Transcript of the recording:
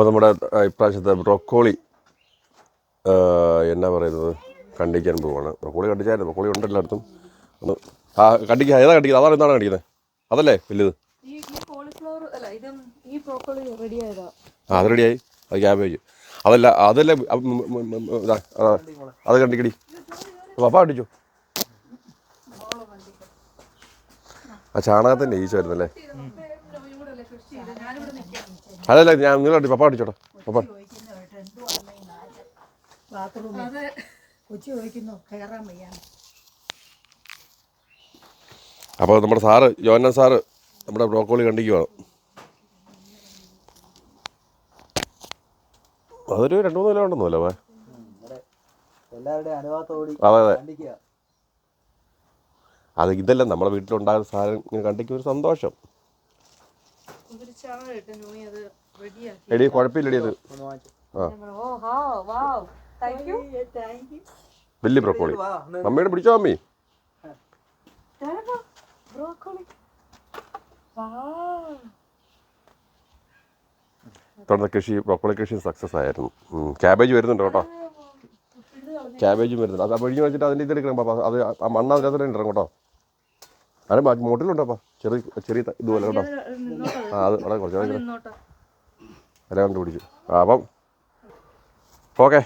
അപ്പോൾ നമ്മുടെ ഇപ്രാവശ്യത്തെ ബ്രൊക്കോളി എന്നാ പറയുന്നത് കണ്ടിക്കാൻ പോവാണ്. ബ്രൊക്കോളി കണ്ടിച്ചായിരുന്നു, ബ്രൊക്കോളി ഉണ്ട് എല്ലായിടത്തും. ഒന്ന് കണ്ടിക്കുക, ഏതാ കണ്ടിക്കുന്നത്? അതാണ് എന്താണ് കണ്ടിക്കുന്നത്? അതല്ലേ വലുത്? അത് റെഡിയായി. അത് ക്യാബേജ്. അതല്ലേ അത് കണ്ടിക്കടി. പപ്പ കണ്ടിച്ചു. ആ ചാണകത്തിൻ്റെ ഈച്ച വരുന്നല്ലേ? അതല്ല, ഞാൻ നിങ്ങൾ കണ്ടി. പപ്പ കണ്ടിച്ചോട്ടോ. പപ്പ അപ്പോൾ നമ്മുടെ സാറ് ജോനൻ സാറ് നമ്മുടെ ബ്രോക്കോളി കണ്ടിക്കുവാണ്. അതൊരു 2-3 കിലോ ഉണ്ടെന്നല്ലോ. അതെ അതെ, അത് ഇതല്ല നമ്മുടെ വീട്ടിലുണ്ടാകുന്ന സാധനം ഇങ്ങനെ കണ്ടിക്ക് ഒരു സന്തോഷം. എടി കുഴപ്പമില്ലടി അത്. വലിയ ബ്രോക്കോളി മമ്മിയുടെ പിടിച്ചോ മമ്മി. തുടർന്ന് കൃഷി ബ്രോക്കോളി കൃഷി സക്സസ് ആയിരുന്നു. ക്യാബേജ് വരുന്നുണ്ട് കേട്ടോ, ക്യാബേജും വരുന്നുണ്ട്. അത് പിഴിഞ്ഞ് വെച്ചിട്ട് അതിൻ്റെ ഇതെടുക്കണം പാപ്പ. അത് ആ മണ്ണ് അതിനകത്ത് ഇടണം കേട്ടോ. അത് മോട്ടിലുണ്ടോപ്പാ, ചെറിയ ഇതുപോലെ കേട്ടോ. ആ അത് വളരെ കുറച്ച് എല്ലാം കണ്ടുപിടിച്ചു. അപ്പം ഓക്കെ.